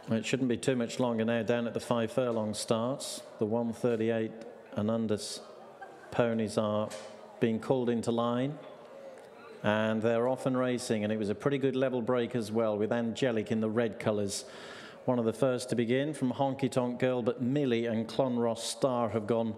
It shouldn't be too much longer now down at the 5 furlong starts. The 138 and under ponies are being called into line. And they're off and racing, and it was a pretty good level break as well, with Angelic in the red colours. One of the first to begin from Honky Tonk Girl, but Millie and Clonross Star have gone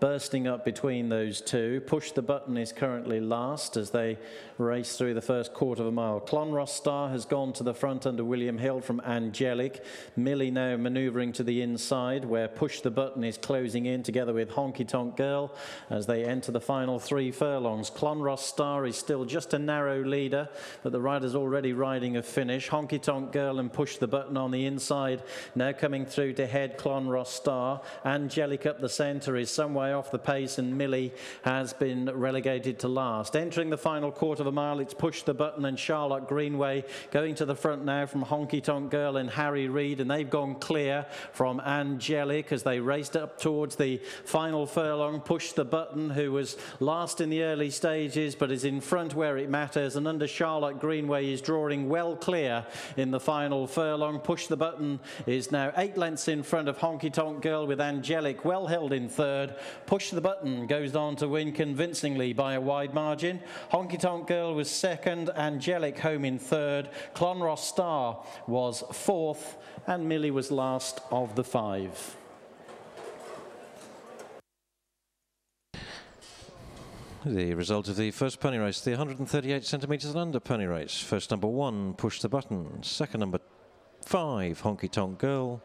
bursting up between those two. Push the Button is currently last as they race through the first quarter of a mile. Clonross Star has gone to the front under William Hill from Angelic. Millie now manoeuvring to the inside, where Push the Button is closing in together with Honky Tonk Girl as they enter the final 3 furlongs. Clonross Star is still just a narrow leader, but the rider's already riding a finish. Honky Tonk Girl and Push the Button on the inside, now coming through to head Clonross Star. Angelic up the centre is some way off the pace, and Millie has been relegated to last. Entering the final quarter of a mile, it's Push the Button and Charlotte Greenway going to the front now from Honky Tonk Girl and Harry Reid, and they've gone clear from Angelic as they raced up towards the final furlong. Push the Button, who was last in the early stages but is in front where it matters, and under Charlotte Greenway is drawing well clear in the final furlong. Push the Button is now 8 lengths in front of Honky Tonk Girl, with Angelic well held in third. Push the Button goes on to win convincingly by a wide margin. Honky Tonk Girl was second, Angelic home in third, Clonross Star was fourth, and Millie was last of the 5. The result of the first pony race, the 138 centimetres and under pony race. First number 1, Push the Button. Second number 5, Honky Tonk Girl.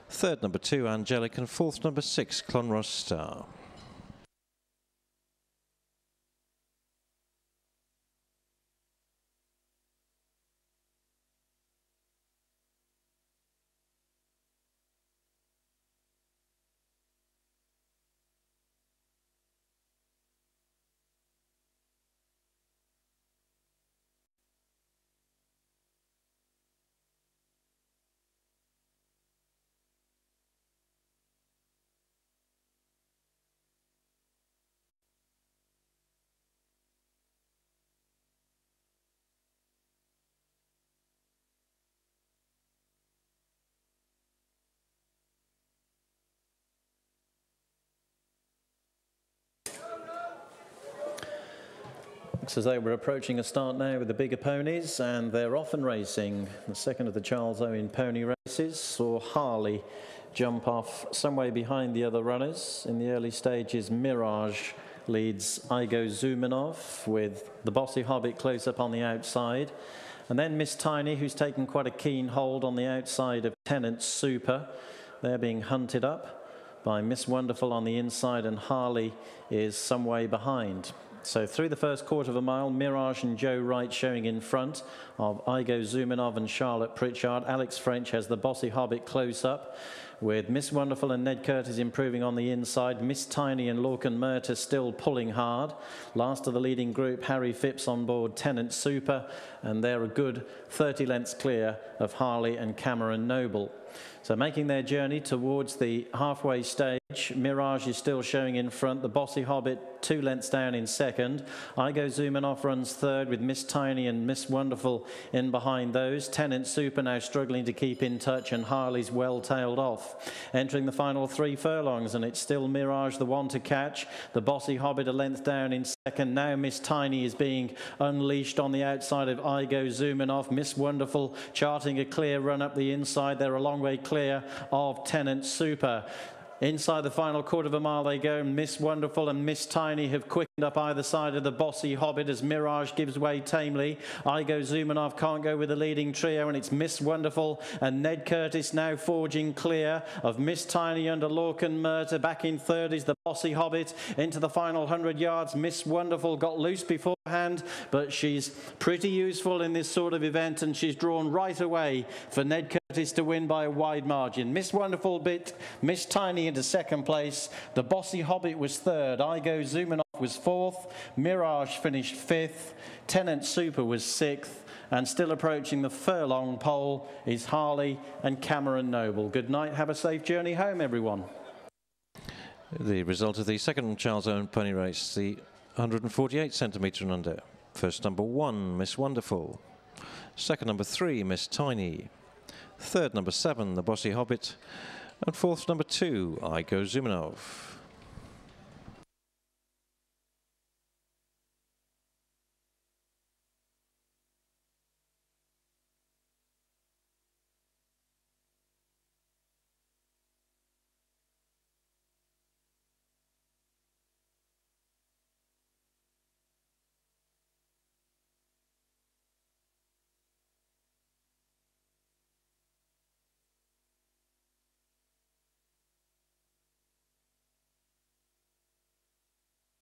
Third number 2, Angelic, and fourth number 6, Clonross Star. Looks as though we're approaching a start now with the bigger ponies, and they're off and racing. The second of the Charles Owen pony races saw Harley jump off some way behind the other runners. In the early stages, Mirage leads Igo Zumanov, with the Bossy Hobbit close up on the outside. And then Miss Tiny, who's taken quite a keen hold on the outside of Tenant Super. They're being hunted up by Miss Wonderful on the inside, and Harley is some way behind. So through the first quarter of a mile, Mirage and Joe Wright showing in front of Igo Zumanov and Charlotte Pritchard. Alex French has the Bossy Hobbit close up, with Miss Wonderful and Ned Curtis improving on the inside. Miss Tiny and Lorcan Murta still pulling hard. Last of the leading group, Harry Phipps on board Tenant Super, and they're a good 30 lengths clear of Harley and Cameron Noble. So making their journey towards the halfway stage, Mirage is still showing in front. The Bossy Hobbit 2 lengths down in second. Igo Zumanov runs third, with Miss Tiny and Miss Wonderful in behind those. Tenant Super now struggling to keep in touch, and Harley's well tailed off. Entering the final 3 furlongs, and it's still Mirage the one to catch. The Bossy Hobbit a length down in second. Now Miss Tiny is being unleashed on the outside of Igo Zumanov. Miss Wonderful charting a clear run up the inside. They're a long way clear of Tenant Super. Inside the final quarter of a mile they go. Miss Wonderful and Miss Tiny have quickened up either side of the Bossy Hobbit as Mirage gives way tamely. Igo Zumanov can't go with the leading trio, and it's Miss Wonderful and Ned Curtis now forging clear of Miss Tiny under Lorcan Murta. Back in third is the Bossy Hobbit. Into the final 100 yards, Miss Wonderful got loose beforehand, but she's pretty useful in this sort of event, and she's drawn right away for Ned Curtis to win by a wide margin. Miss Wonderful bit Miss Tiny into second place. The Bossy Hobbit was third. Igo Zumanov was fourth. Mirage finished fifth. Tenant Super was sixth. And still approaching the furlong pole is Harley and Cameron Noble. Good night. Have a safe journey home, everyone. The result of the second Charles Owen pony race, the 148 centimetre and under. First number 1, Miss Wonderful. Second number 3, Miss Tiny. Third, number 7, The Bossy Hobbit. And fourth, number 2, I Go Zumanov.